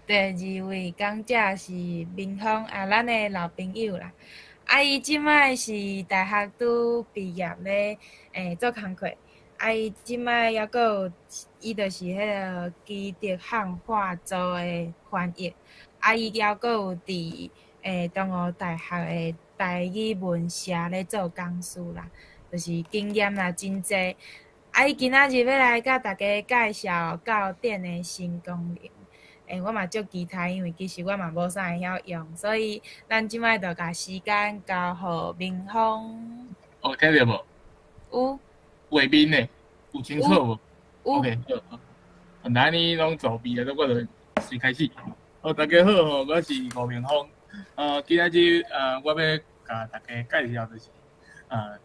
第二位讲者是明峰咱的老朋友啦。伊即摆是大学拄毕业咧，做工课。伊即摆还佫有，伊就是迄个基德汉化组的翻译。伊还佫有伫中华大学的台语文社咧做讲师啦，就是经验啦真济。伊今仔日要来甲大家介绍到店的新功能。我嘛足期待，因为其实我嘛无啥会晓用，所以咱即摆就甲时间交互明峰。听到无？有画面呢？有清楚无？OK，好。那安尼拢作弊啊，我就先开始。大家好我是吴明峰。今仔日我要甲大家介绍就是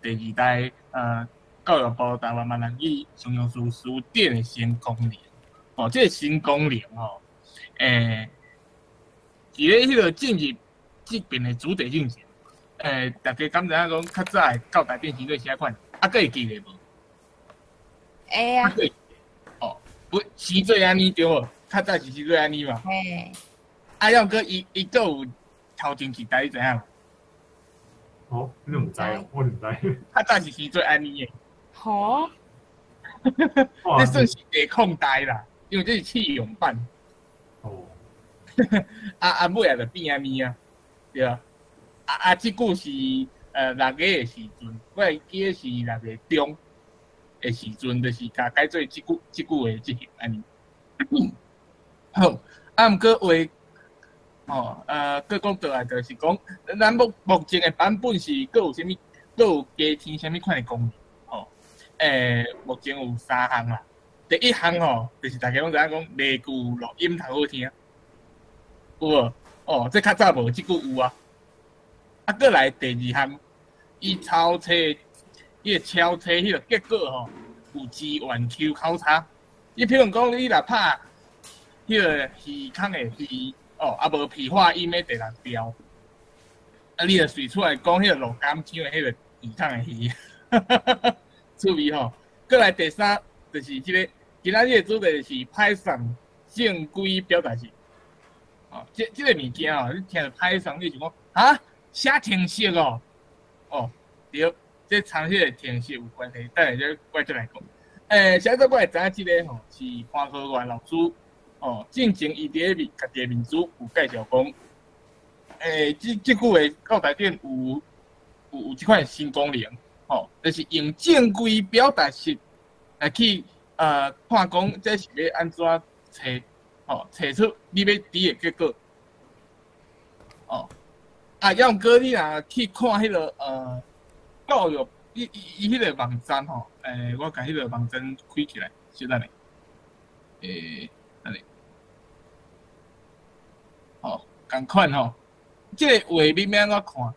第二代教育部台湾闽南语商用书店的新功能。这个新功能伫咧迄个进入这边的主题进行。大家敢知影讲较早的教台电时阵啥款？佫会记得无？会啊。不，时做安尼对无？较早是时做安尼嘛。嘿。要搁伊佫有头前一代，你知影无？你唔知，我唔知。较早是时做安尼的。好。这算是地控台啦，因为这是试用版。尾也就变安尼啊，对啊。即句是6月的时阵，我会记是6月中的时阵，就是改做即句的执行安尼。好，毋过佫讲倒来就是讲，咱目前的版本是佫有啥物，佫有加添啥物款的功能？目前有3项啦。第一项就是大家拢知影讲例句录音头好听，有无？这较早无，即句有啊。佫来第2项，伊抄册，伊个抄册迄个结果有支援 Q 考察。伊譬如讲，你若拍迄个鱼孔的鱼，无皮化音的第6条，你就随出来讲迄个鹿港腔的迄个鱼孔的鱼，趣味吼。佫来第3，就是即个今仔日的主题是派上正规表达式。即个物件你听着派上，你就讲写程式对，这参迄个程式有关系，等下我再来讲。现在我会知影即个是潘科元老师进前伊伫咧家己的面书有介绍讲，即句的教台顶有即款新功能，就是用正规表达式来去看讲这是要安怎找出你要知的结果。要搁你若去看迄个教育伊迄个网站我甲迄个网站开起来，稍等咧。等咧。共款即个画面要安怎看？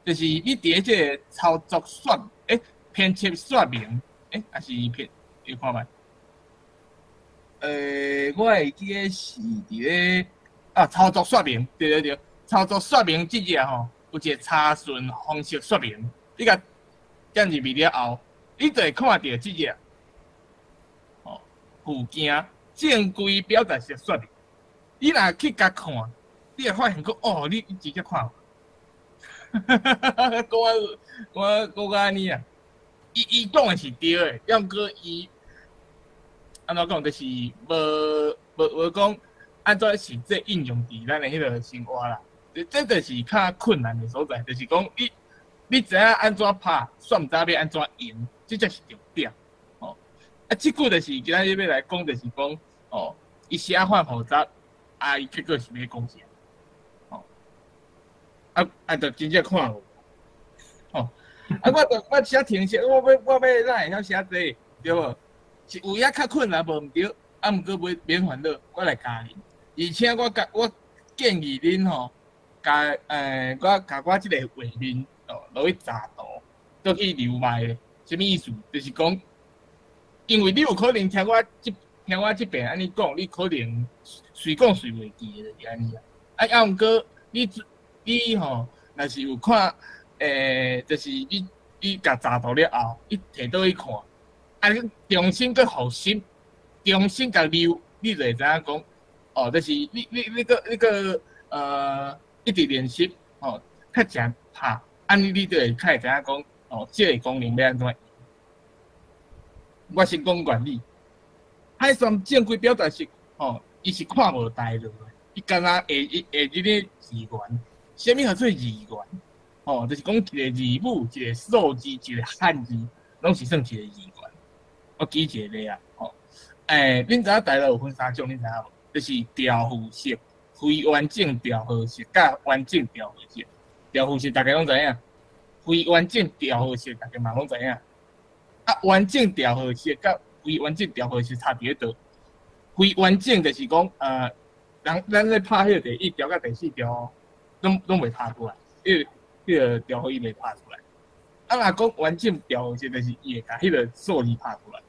就是你伫咧即个操作说编辑说明还是片？你看觅。我会记得是伫咧操作说明，对。操作说明即个有一个查询方式说明，你甲点入去了后，你就会看到即个附件正规表达式说明。你若去甲看，你会发现讲你直接看。我安尼啊，伊讲的是对的，要搁伊安怎讲，就是无讲按怎实际应用伫咱的迄个生活啦。这就是较困难的所在，就是讲你知影安怎拍，煞毋知要安怎用，这才是重点。即句就是今仔日要来讲，就是讲伊写法复杂，伊结果是要讲啥？就真正看无。我写程式，我要哪会晓写这，对无？是有影较困难无毋对，毋过免烦恼，我来教你。而且我建议恁我即个画面落去查图，倒去留卖的，啥物意思？就是讲，因为你有可能听我即边安尼讲，你可能随讲随袂记的，就是安尼啊。要毋过你若是有看就是你甲查图了后，你摕倒去看，你重新搁复习，重新甲留，你就会知影讲哦，就是你个一直练习哦，较正拍，安尼你就会较会知影讲哦，即个功能要安怎。我先讲原理，海山正规表达式哦，伊是看无大落的，伊干那下日个字元，啥物叫做字元？哦，就是讲一个字母、一个数字、一个汉字，拢是算一个字元。我举一个例啊，哦，恁知影大陆有分三种，恁知影无？就是调符式、非完整调符式、甲完整调符式。调符式大家拢知影，非完整调符式大家嘛拢知影。啊，完整调符式甲非完整调符式差别在倒？非完整就是讲，咱咧拍迄个第一条甲第四条，拢袂拍出来，迄个调符伊袂拍出来。啊，若讲完整调符式，就是伊会甲迄个数字拍出来。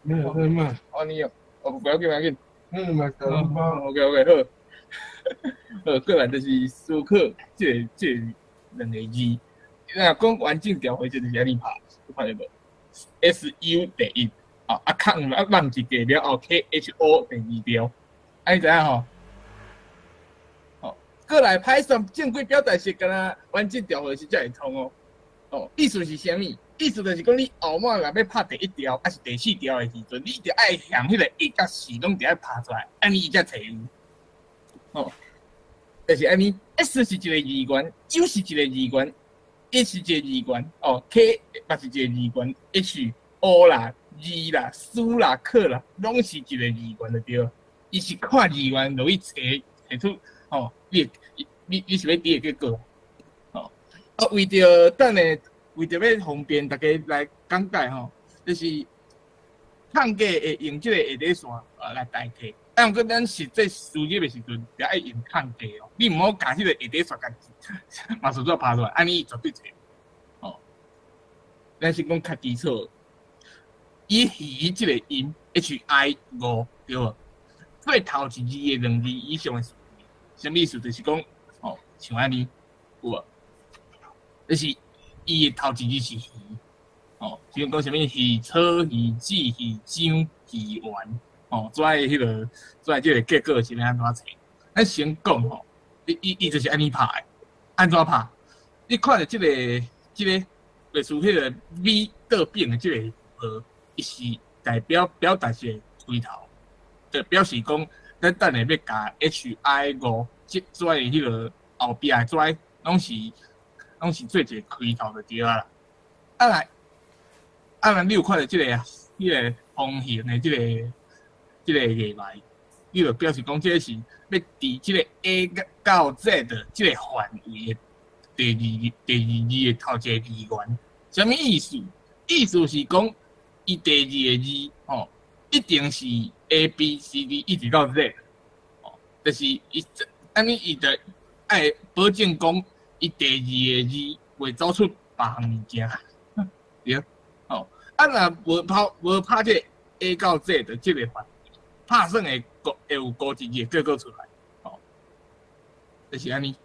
没有那么，哦，你有，不要紧，不要紧。那可能吧。OK， 好。过来就是思考这两个字。那讲完整调符式就是安尼拍，看到无 ？SU 第一，空放一个了后 KHO 第二条，安尼知影吼？过来拍上正规表达式，敢若完整调符式才会通哦。哦，意思是啥物？意思就是讲你后满若要拍第一条，还是第四条的时阵，你就爱向迄个A甲4拢得爱拍出来，安尼伊才找有。哦，就是安尼 ，S 是一个字元 ，U 是一个字元 ，H 是一个字元，哦 ，K 嘛是一个字元 ，H、O 啦、Z 啦、苏啦、克啦，拢是一个字元就对。伊是看字元落去找出，哦，你是要第个结果，哦，为着等下。为着要方便大家来讲解吼，就是抗价会用即个下底线来代替。啊，毋过咱实际输入的时阵，就爱用抗价哦。你毋好甲迄个下底线甲马术纸拍出来，安尼绝对错。哦，咱先讲较基础，以鱼即个音 HI5对无？最头一字的两字以上的数字，什么意思？就是讲哦，像安尼有无？就是。伊的头一字是鱼，哦，像讲什么鱼草、鱼子、鱼浆、鱼丸，哦，做迄即个结果是安怎找？咱先讲吼，伊就是安尼拍的，安怎拍？你看着即个，类似迄个 V 倒变的即个符号，伊是代表表达式开头，就表示讲咱等下要加 HI5，即做的迄个后壁的做拢是做一个开头就对啦。你有看到即个方形的即个页面，你就表示讲这是要伫即个 A 到 Z 的即个范围的第二字的头一个字元，什么意思？意思是讲伊第二个字哦，一定是 A、B、C、D 一直到 Z， 哦，就是安尼伊就爱保证讲。伊第二个字袂走出别项物件，对，哦，若无拍这 A 到 Z 的这个范围，拍算会有高一字结果出来，哦，就是安尼。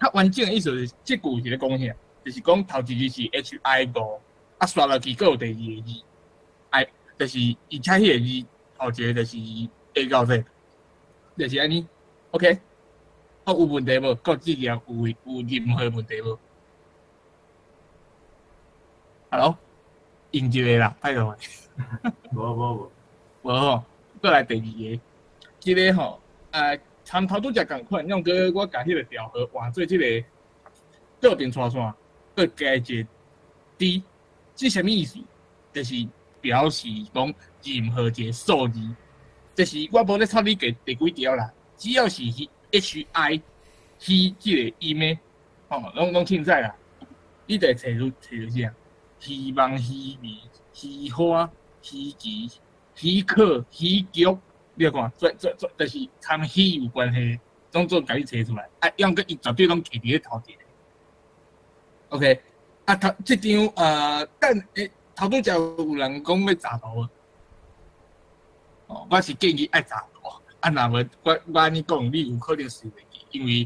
较完整的意思是，这句是咧讲啥？就是讲头一字是 HI5，刷落去佫有第二个字，就是伊且迄个字后一个就是 A 到 Z， 就是安尼 ，OK。有问题无？各职业有任何问题无 ？Hello， 应一个啦，拜托。无。无吼，再来第二个，即个吼，参头拄则共款，用个我甲迄个调和换做即个倒边带线，再加一个 D， 即啥物意思？就是表示讲任何一个数字，就是我无咧插你第几条啦，只要是HI 即个音的，哦，拢凊彩啦。你就会找着啥？希望、希味、希花、希奇、希可、希菊，你看，就是参希有关系，总甲你找出来。用个伊绝对拢徛伫咧头前。OK，即张头拄则有人讲要查图，哦，我是建议爱查图。若无我安尼讲，你有可能受袂记，因为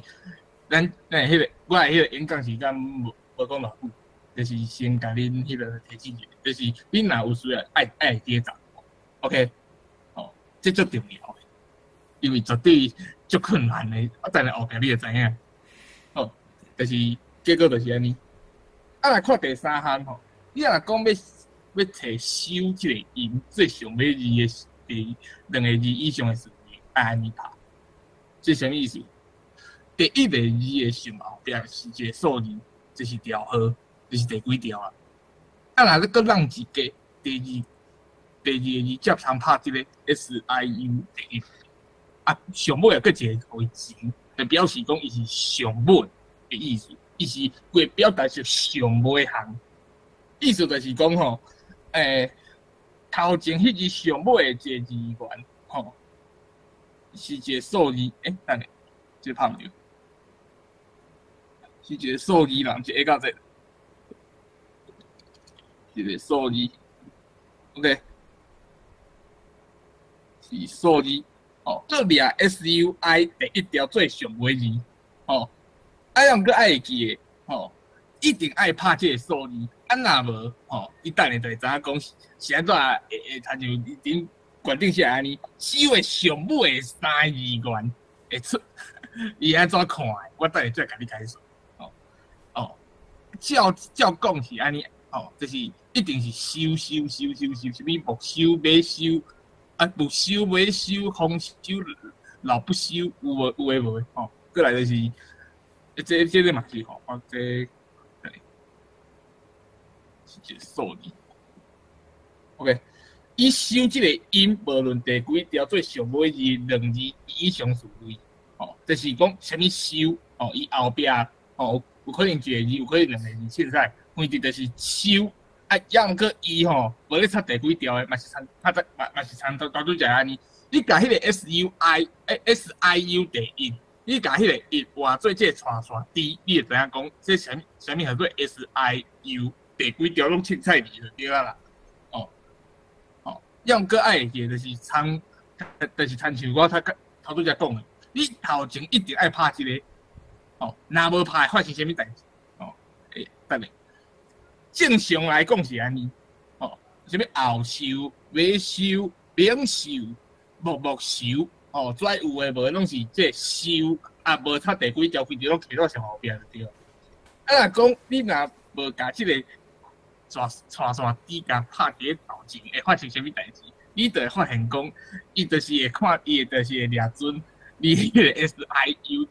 咱迄个我迄个演讲时间无讲偌久，就是先甲恁迄个提醒一下，就是恁若有需要爱记查，OK， 哦，这最重要的。因为绝对足困难的，啊，等下后壁你就知影。哦，就是结果就是安尼。啊，来看第三项吼，你若讲要摕收即个音最上尾字的第两个字以上的词语，爱安尼拍，这啥物意思？第一个字的上后壁是一个数字，就是调号，就是第几调啊？啊，若你搁让一个第二个字接常拍即个 SIU 第一，啊，上尾又搁一个为前，就表示讲伊是上尾的意思。伊是规表达是上尾行，意思就是讲吼，头前迄字上尾的一个字元，吼，是一个数字，等下，这拍毋着，是一个数字人，一个到这，一个数字 ，OK， 是数字，哦，这里啊 SUI 第一条最上尾字，哦。用个爱记的，吼，一定爱拍这个数字。若无，吼，你等下就会知影讲是安怎会参像你顶决定下安尼，手的上尾的三字元会出，伊安怎看的？我等下再甲你解说。照讲是安尼，就是一定是收，什么木收、马收，木收、马收、风收、老不收，有诶无？吼，过来就是。这个嘛是吼，这是一个数字。OK， 伊收这个音，无论第几条最上尾字两字以上词汇，就是讲什么收，伊后壁，有可能一个字，有可能两个字，现在反正就是收。要毋过伊无咧插第几条的，嘛是参，嘛是参到拄则安尼。你甲迄个 SIU 第一。你甲迄个一换做这个串线 D， 你就知影讲这啥物叫做 SIU， 第几条拢凊彩字就对啦。要个爱记就是参，就是参像我头拄则讲的，你头前一定爱拍一个，若无拍发生啥物代志？等下，正常来讲是安尼，啥物后收、尾收、明收、木收。遮有诶无拢是即收，无插第几条，规条拢摕到上后壁就对。若讲你若无甲即个串线底甲拍伫头前，会发生啥物代志？你就会发现讲，伊就是会看，伊就是会掠准你迄个 SIU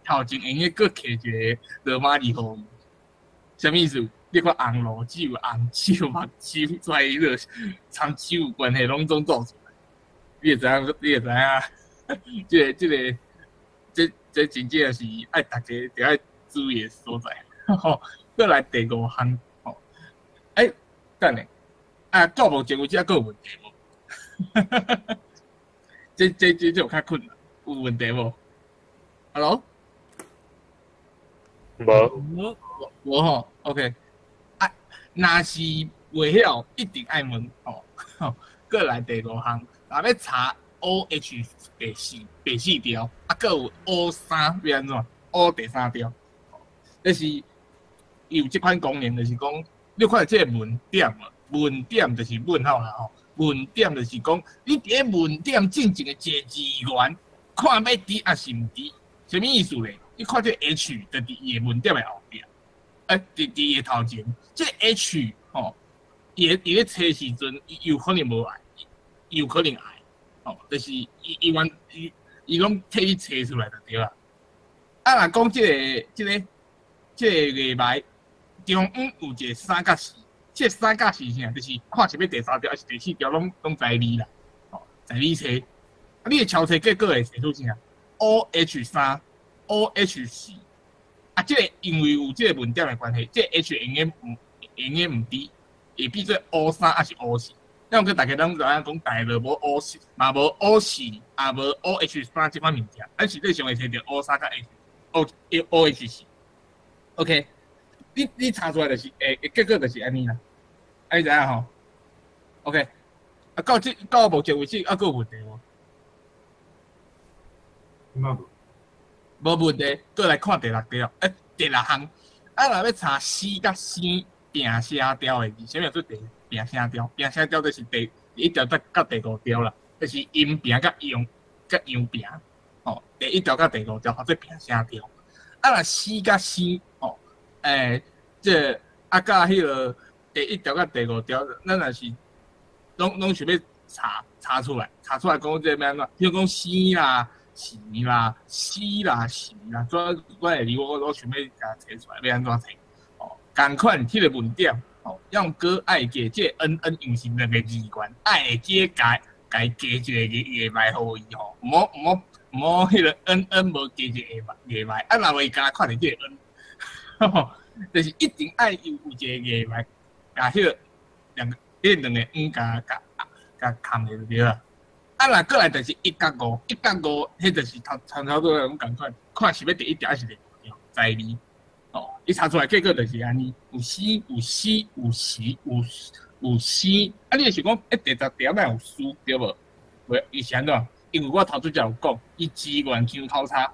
头前用个搁摕一个罗马字互伊，啥物意思？你看红罗酒、红酒、目酒，遮伊个参酒有关系拢总做出来。你会知影，这真正是爱大家得爱注意的所在。再来第五项，等下，到目前为止还有问题无？这有较困难，有问题无 ？Hello？ 无吼 ，OK。若是袂晓，一定爱问再来第五项。若要查 OH 第四条，搁有 O3要安怎 ？O 第三条，就是有即款功能，就是讲你看到即个问点嘛，问点就是问号啦吼，问点就是讲你伫个问点正前的一个字元，看要伫还是毋伫，啥物意思咧？你看这 H 就伫伊个问点的后壁，伫伊个头前，即个 H 伊咧测时阵，伊有可能无爱。有可能爱，就是伊拢替你测出来就对啦。若讲这个礼拜中央有一个三角形，这三角形啥？就是看是要第三条还是第四条，拢在你啦，在你测。你的敲测结果会测出啥 ？OH3、OH4。这个因为有这个问点的关系，这个 H 应该唔低，会变做 O3还是 O4。因为大家拢知影讲，大就无 O4， 嘛无 O4， 也无 OH3即款物件，咱实际上会摕到 O3甲 OH4。OK， 你查出来就是结果就是安尼啦，安尼知影吼 ？OK， 到目前为止，还有问题无？无问题，再来看第六条，第六项，若要查 C 甲 C 并写调的字，啥物叫做并写调？并写调就是第一条到第五条啦，就是音并甲用甲样饼，哦，第1条甲第5条或者拼啥条，啊若C甲 C， 哦，这甲迄个第1条甲第5条，咱若是拢想要查出来讲这要安怎，比如讲 C 啦、是啦、C 啦、是啦，我会离我想要甲查出来要安怎查，哦，同款迄个问点，哦，用哥爱加这 N 用是2个字元，爱加加一个月卖互伊吼，毋好迄个 N 无加一个月卖，啊若会加看着这个 N， 就是一定爱有一个月卖，甲迄个2个 N 甲空的就对啦。啊若过来就是1甲5，迄就是差不多咁共款，看是要第1条还是第5条，在理。哦，伊查出来结果就是安尼，有 C 有 C 有 C 有 C， 啊，你就是讲第10条哪有输对无？袂，伊是安怎？因为我头拄则有讲，伊资源相交叉，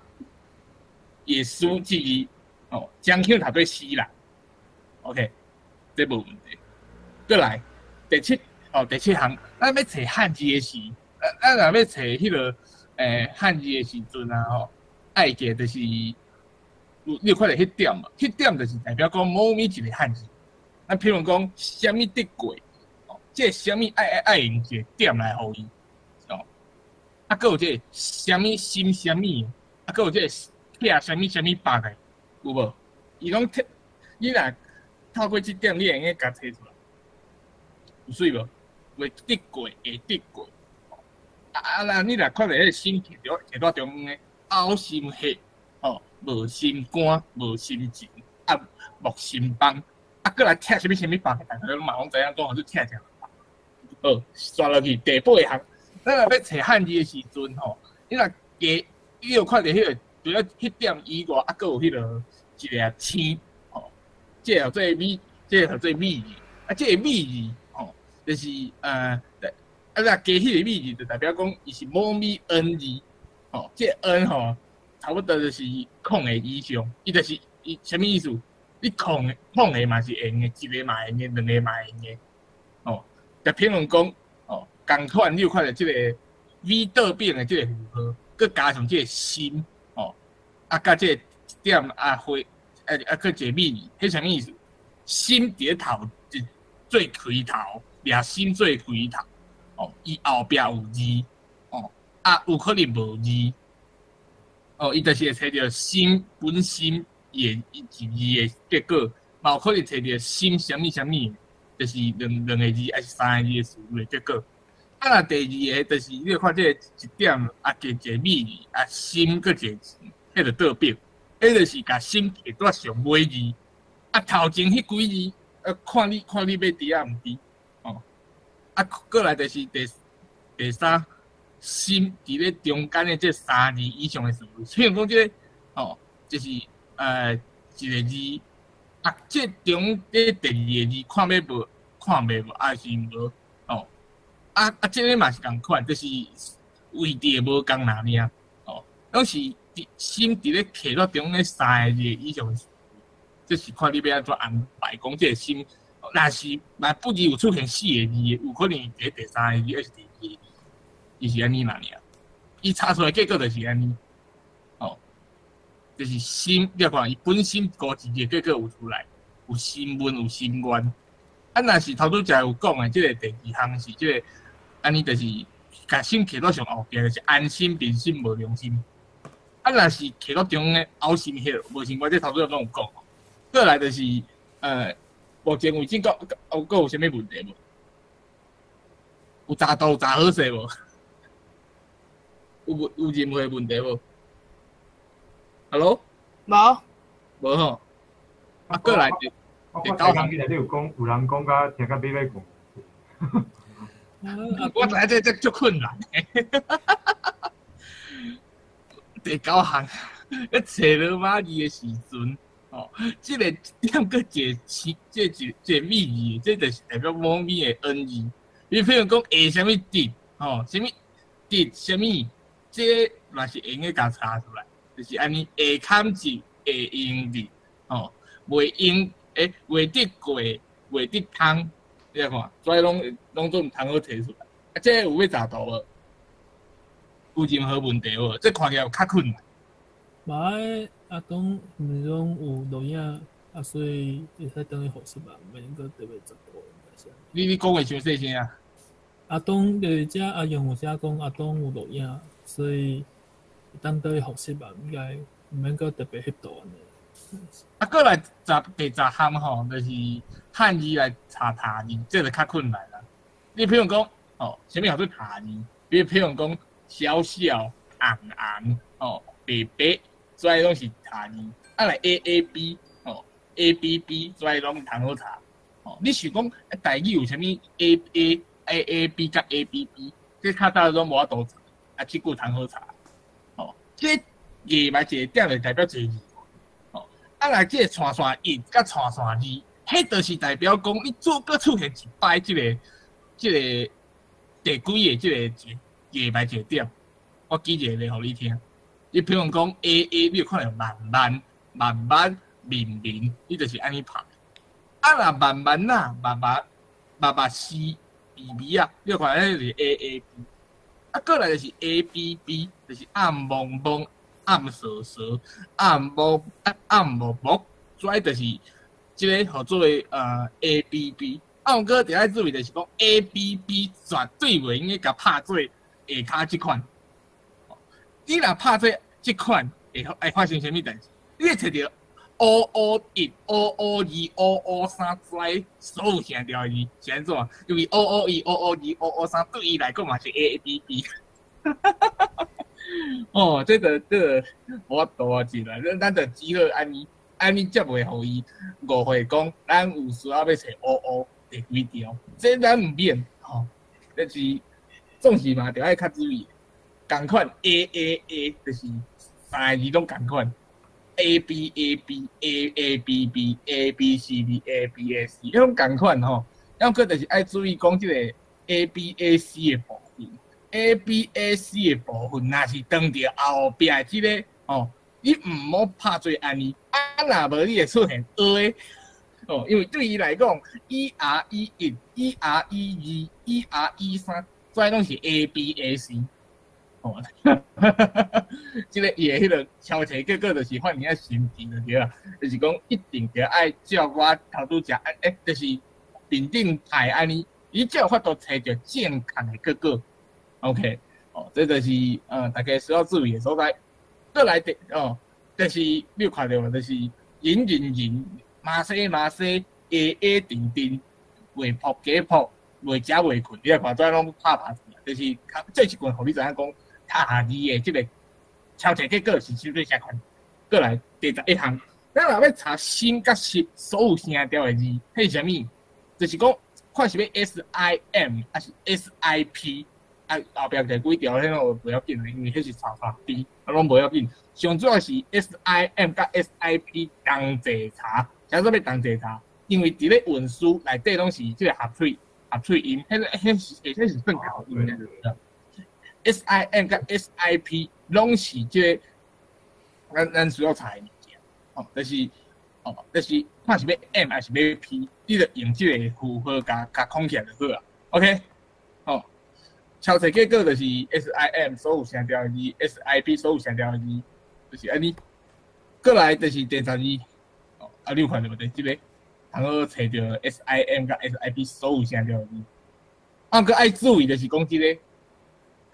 也输之一，哦，将 Q 读对 C 啦 ，OK， 这无问题。过来第7项，咱要找汉字的时，咱若要找迄个汉字的时阵啊，吼，爱记就是。你有看到迄点嘛？迄点就是代表讲某咪一个汉字。咱譬如讲，虾米得过，哦，这虾米爱用一个点来互伊，哦，啊，佮有这虾米心虾米，啊，佮有这撇虾米白的，有无？伊拢你若透过这点，你会用甲找出来，有水无？会得过，会得过。那你若看到迄个心摕到中央的凹心黑。哦，无心肝，无心情，啊，无心帮，啊，过来拆什么白的，大家拢嘛拢知影讲，就拆拆。好，刷落去第8项，咱若要找汉字的时阵吼，你若你有看到迄个，除了迄点以外，啊，佮有迄个一个青，吼，这叫做米，这叫做米字，啊，这个米字，吼，就是啊，若加迄个米字，就代表讲伊是某米 N 字，吼，这 N 吼。差不多就是空的以上，伊就是伊什么意思？你空的嘛是会用的，一个嘛会用的，2个嘛会用的。哦，就譬如讲，哦，同款你有看到这个 V 倒变的这个符号，佮加上这个心，哦，啊，甲这个点啊灰，佮一个米，迄什么意思？心伫头是最开头，掠心最开头，哦，伊后壁有字，哦，啊，有可能无字。哦，伊就是会找到心本心也一字的结果，嘛有可能找到心什么，就是两个字还是3个字的词的结果。啊，那第2个就是你看这个一点啊，加一个米字啊，心搁一个字，迄个倒变，迄就是甲心摕到上尾字。啊，头前迄几字，看你要伫啊，毋伫哦。啊，过来就是第3。心伫咧中间的这3字以上的词汇，譬如讲这个哦，就是一个字啊，这中这第2个字看袂无，还是无哦。这个嘛是共款，就是位置无共哪尔哦，拢是心伫咧摕到中间3个字以上的词汇，这是看你要安怎安排。讲这个心，若是不只有出现4个字，有可能第3个字还是第2个字。伊是安尼哪尔？伊查出来结果就是安尼，哦，就是心，你看伊本身5字的结果有出来，有心温，有心愿。啊，若是头拄则有讲的，即个第2项是即个安尼，就是甲心摕到上后边，就是安心、定心、无良心。啊，若是摕到中间凹心迄无心，我这头拄拢有讲。过来就是目前为止还有啥物问题无？有查到查好势无？有任何问题无 ？Hello， 无吼。啊，过来第9项。你有讲，有人讲甲听甲尾尾讲。我知这足困难。第9项，咧找罗马字的时阵，哦，这个点个一个米字，这就是代表某米的 N 字。你譬如讲下什么滴，哦，什么滴什么。这嘛是用个甲查出来，就是安尼下坎字下用字，吼，袂用袂得过，袂得通，你看，所以拢总毋通好摕出来。啊，这有要查到无？有任何问题无？这看起来有较困难。买阿东毋拢有录影，所以会使等于复习吧，袂应该特别十度应该是。你讲话伤细声啊！阿东就是遮阿勇有写讲阿东有录影，所以当等于复习吧，应该毋免个特别翕图安尼。啊，过来第十项吼，就是汉字来查他字，这就较困难啦。你譬如讲，哦，啥物叫做他字？譬如讲，小小、红红，哦，白白，所以拢是他字。啊，来 A B， 哦 A B B， 所以拢通好查。哦，你想讲台语有啥物 A B 甲 A B B， 这较早拢无法度查，啊，即句通好查。哦，这字嘛一个点就代表一个字。啊，来即个串串音甲串串字，迄就是代表讲你做个出现一摆即个第几个即个字埋一个点。我举一个例互你听。你譬如讲 A， 你有看到慢慢、明，你就是安尼拍。啊，若慢啊，麻 C B 啊，你有看到迄就是 A。啊，过来就是 ABB， 就是暗蒙，暗蛇，暗木，所以就是即个号做为ABB。啊，毋过伫遐注意就是讲 ABB 绝对袂应该甲拍做下骹即款。你若拍做即款，会发生啥物代志？你会摕到OO1、OO2、OO3之类所有声调的字是安怎？因为 OO1、OO2、OO3对伊来讲嘛是 ABB。哦，这个无法度啊，是啦，咱就只好安尼才袂互伊误会讲，咱有需要要找 OO 第几条，这咱毋免吼，但是总是嘛，着爱较注意。共款 A 就是三个字拢共款 ，ABAB、AABB、ABCD、ABAC， 迄种共款吼。要搁就是爱注意讲即个 ABAC 的部分。ABAC 的部分，若是当着后壁的即个哦，你毋好拍做安尼，啊，若无你会出现 A 哦，因为对伊来讲，ERE1、ERE2、ERE3，所以拢是 ABAC。哦，即个伊的迄个敲题结果就是反映啊心情就对啦，就是讲一定着爱照我头拄食，就是认真排安尼，伊才有法度找着正确的结果。OK， 哦，这就是大家需要注意的所在。再来就是你有看到无？就是人，马西，定，未扑假扑，未食未困，你来看怎拢拍字，就是这一群互你知影讲。他字的即个敲题结果是相对啥款？过来第11项，咱若要查新甲实所有声调的字，迄是啥物？就是讲看是要 SIM 还是 SIP， 啊后壁第几条迄种不要紧的，因为迄是查B， 拢无要紧。上主要是 SIM 甲 SIP 同齐查，啥做要同齐查？因为伫咧文书内底拢是即个合喙音，迄是算合音的。SIM 甲 SIP 拢是即个咱需要查的物件，就是看是要 M 还是要 P， 你着用即个符号甲框起来就好啊。OK， 敲题结果就是 SIM 所有声调的字 ，SIP 所有声调的字，就是安尼。过来就是第12，你有看到无？即个通好找着 SIM 甲 SIP 所有声调的字。搁爱注意就是讲即个。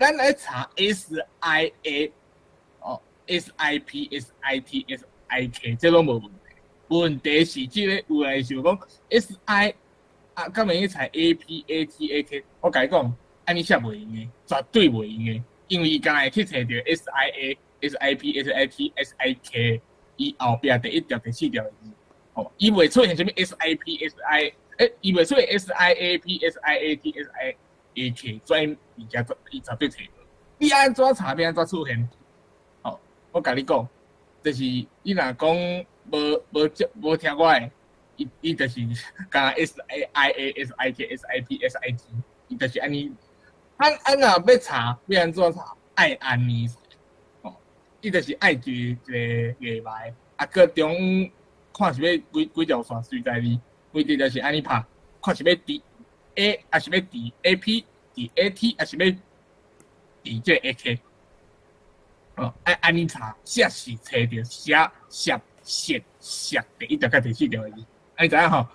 咱来查 SIA、SIP、SIT、SIK， 这拢无问题。问题是即个有人想讲 SI 敢会去查 AP、AT、AK， 我甲你讲，安尼写袂用的，绝对袂用的，因为伊敢会去查着 SIA、SIP、SIT、SIK， 伊后壁第1条、第4条的字，伊袂出现啥物 SIP、SI， 伊袂出现 SIAP、SIAT、SIAK， 所以伊绝对找无。你安怎查，要安怎出现？我甲你讲，就是你若讲无听我的，伊就是甲 SIA、SIK、SIP、SIT， 伊就是安尼。若要查，要安怎查？爱安尼。伊就是爱一个页牌，搁中看是要几条线随在你，规直就是安尼拍，看是要伫 A 还是要伫 AP。AT 还是要伫即个 AK，爱安尼查，写是查着写写写写第一条甲第四条的字，安尼知影吼？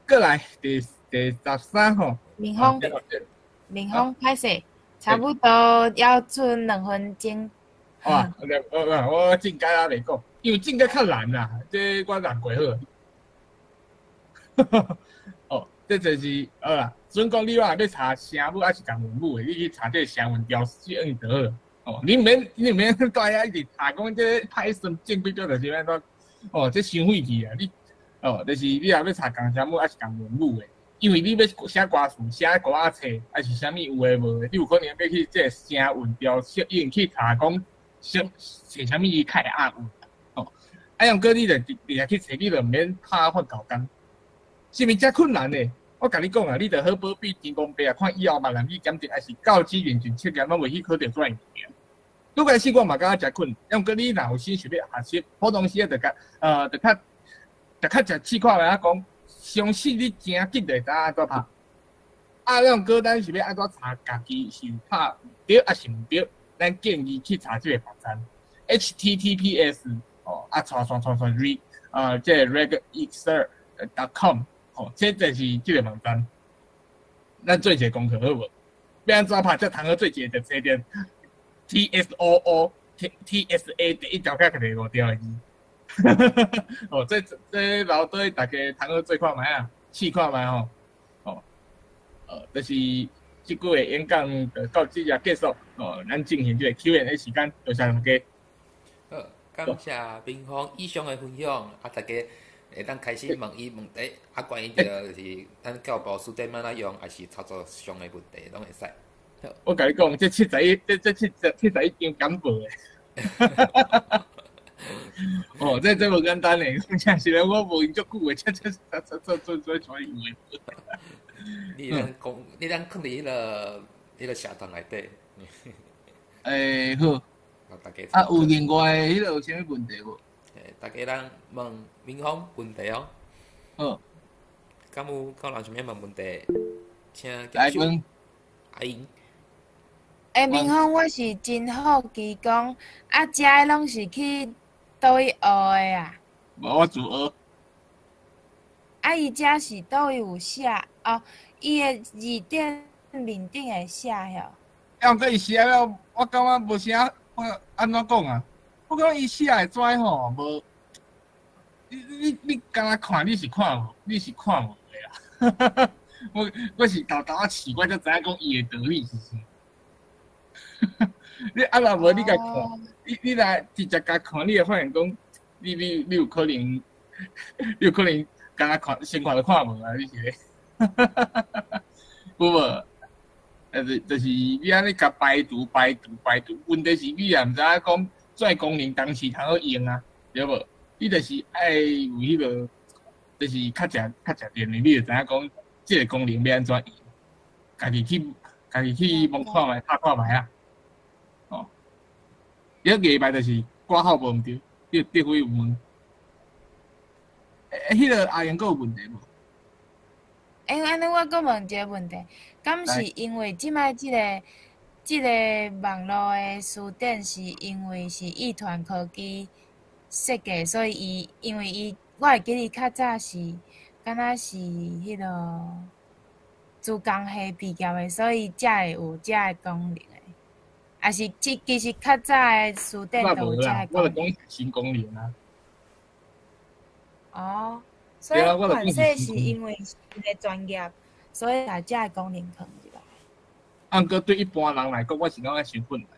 过来第13吼，明峰，明峰，歹势，差不多要剩2分钟。哇，我正解啊袂讲，因为正解较难啦，这我难过好。哦，这就是好啦。准讲你若要查声母还是讲文母的，你去查这声纹标示就好了。哦，你毋免蹛遐一直查讲这派生正规标就是安怎？哦，这伤费气啊！你哦，就是你若要查讲声母还是讲文母的，因为你要写歌词、写歌仔册，还是啥物有诶无诶，你有可能要去这声纹标示印去查讲写啥物伊较会押韵。哦，啊，用过你就去查，你就毋免拍发搞工。是毋是遮困难呢？我甲你讲啊，你着好保庇天公伯啊，看以后万人去检定，还是教资源就测验，拢袂去考着转物件。拄开始我嘛感觉遮困难，用过你若有心想要学习，普通时啊，着较试看卖啊讲，相信你真紧着知安怎拍。啊，用过咱是要安怎查家己是拍对还是毋对？咱建议去查即个网站 https read 即个 regexer.com 这就是即个网站。咱做一个功课好无？要安怎拍才通好做一个，就找着 TSOO TSA 第一条甲第5条的字。这留对大家通好做看卖啊，试看卖吼。就是即句的演讲就到即只结束。咱进行这个 Q&A 时间，多谢大家。好，感谢明峰以上的分享，大家会当开始问伊问题，关于就是咱教保书点怎用，还是操作上的问题，拢会使。我甲你讲，这71张简报的。这无简单嘞，真是我无用足久的，做出来有诶。你咱放伫迄个社团内底。好。大家啊，有另外迄个有啥物问题无？大家咱问明峰问题哦。好。敢有人想要问问题，请来问。阿英。明峰，我是真好奇讲，遮个拢是去倒位学的啊？无，我自学。伊遮是倒位有写哦？伊的字典面顶会写吼。要甲伊写了，我感觉无啥，我安怎讲啊？我感觉伊写的纸吼无，你敢若看，你是看无的啦。我是豆啊试，我才知影讲伊的道理是啥。你啊若无你甲看，你若直接甲看，你会发现讲，你有可能敢若看先看都看无啊！你是咧，有无？就是你安尼甲排除，问题是你也毋知影讲这功能当时通好用啊，对无？你就是爱有迄个，就是较食电的，你就知影讲这个功能要安怎用，家己去摸看卖，拍看卖啊。一个礼拜就是挂号无毋对，得会有问。迄个阿英阁有问题无？安尼我阁问一个问题，敢是因为即摆即个网络的书店是因为是艺团科技设计，所以因为我会记得较早是敢若是迄个自工系毕业的，所以才会有遮个功能的。还是其实较早的书店都有遮个功能。我就讲新功能啊。哦，所以款式是因为是一个专业，所以把遮个功能放入来。毋过对一般人来讲，我是感觉伤困难。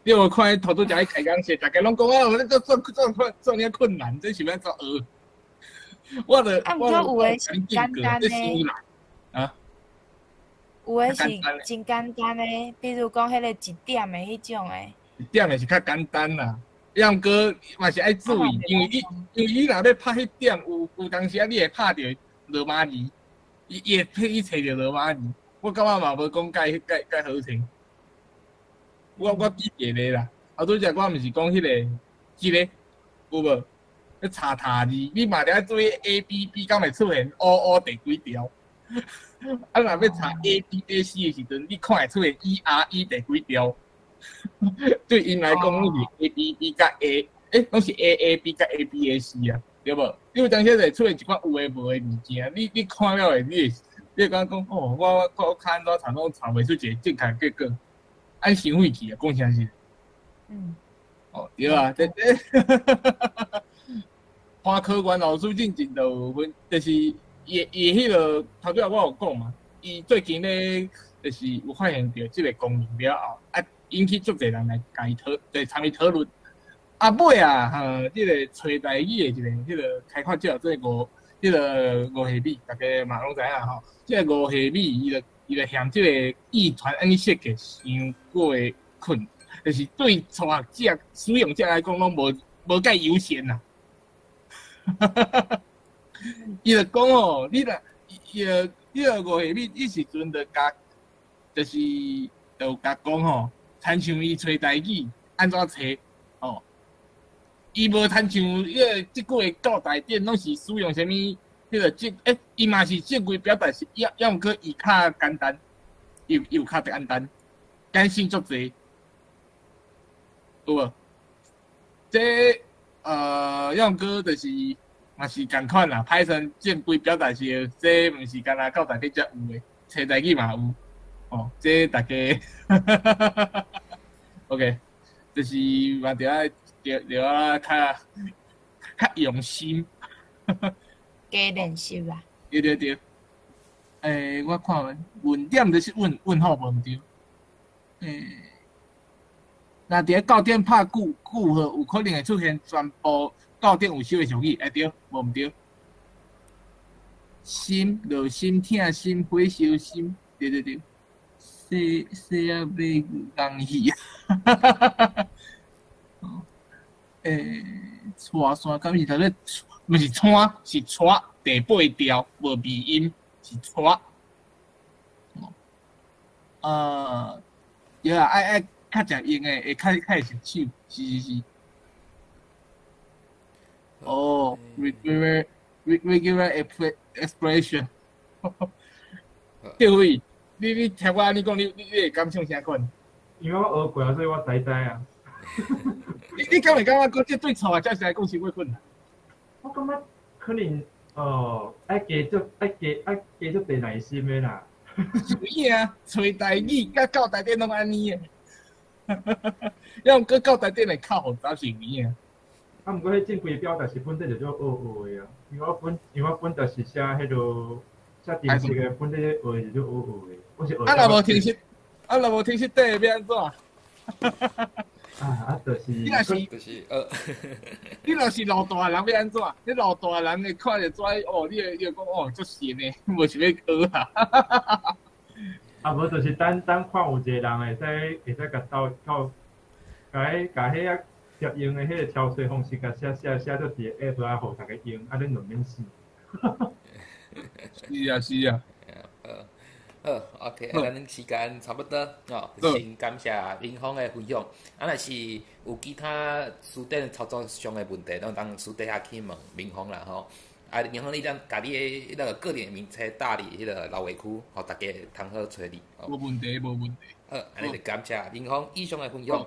你有看头拄则去开讲时，大家拢讲啊，做遐困难，这是要怎学？我有诶是简单诶。啊？有诶是真简单诶，比如讲迄个1点诶迄种诶。1点诶是较简单啦，毋过嘛是爱注意，因为你若要拍迄点，有当时啊，你会拍着罗马字，伊会替你找着罗马字。我感觉嘛无讲介好听。我记一个啦，拄则我毋是讲迄个有无？迄查塔字，你嘛得注意 ABB 敢会出现 OO 第几条？啊，若要查 ABAC 的时阵，你看会出现 ERE 第几条？对因来讲，拢是 A B B 甲 A， 拢是 A A B 甲 A B A C 啊，对无？因为当时会出现一寡有诶无诶物件，你看了诶，你会感觉讲，哦，我看安怎查拢查袂出一个正确结果，按想费去啊，讲啥是？哦，对啊，这看科员老师进前就有分，就是伊迄个头拄仔我有讲嘛，伊最近咧就是有发现到即个功能了后，引起足侪人来甲伊参与讨论。尾啊，即个吹台语的迄个开发者，即个吴夏美，大家嘛拢知影吼。即个吴夏美，伊就嫌即个意团安尼设计伤过困，就是对初学者、使用者来讲，拢无介优先呐。伊就讲哦，你个吴夏美，伊时阵就甲讲吼，参像伊吹台语安怎找哦。伊无参像迄个即句的教材典，拢是使用啥物？迄个伊嘛是正规表达是要毋过伊较简单，又较简单，简性足济，有无？这要毋过就是嘛是共款啦，歹成正规表达是，这毋是干那教材典才有诶，册台语嘛有，哦，这大家，OK， 就是嘛着爱。着啊，较用心，加练习啦。对。我看问点就是问号无毋对。若伫9点拍句号，有可能会出现全部9点有收的俗语，对，无毋对。心落心痛心火烧心，对。西啊买人去啊。带山敢是头咧，毋是川，是带第8调，无鼻音，是带。对啊，爱较常用诶，会较会熟手，是。哦 ，regular expression。对位，你听我安尼讲，你会感想啥款？因为我学过啊，所以我知啊。你敢会感觉讲，这对初学者来讲是会困难？我感觉可能爱加足地耐心的啦。是伊啊，吹台语甲教台典拢安尼诶。要毋过教台典会较复杂是伊啊。毋过迄正规表达是本地就叫学的啊，因为我本就是写迄落写正式的本地学就叫学的。我是学。若无听识，若无听识底要安怎？就是。你若是老大人要安怎？你老大人会看着跩哦，你会讲哦，足神诶，无想要学啊。无就是等看有一个人会使甲迄个接用诶迄个调水方式，甲写做一个 app 啊，互大家用，恁就免死。是啊。OK， 咱时间差不多哦，先感谢林峰的分享。若是有其他书店操作上的问题，咱当私底下去问林峰啦吼。林峰，你咱家己的迄个个人名册搭伫迄个老围区，互大家通好找你。无问题。安尼就感谢林峰以上的分享。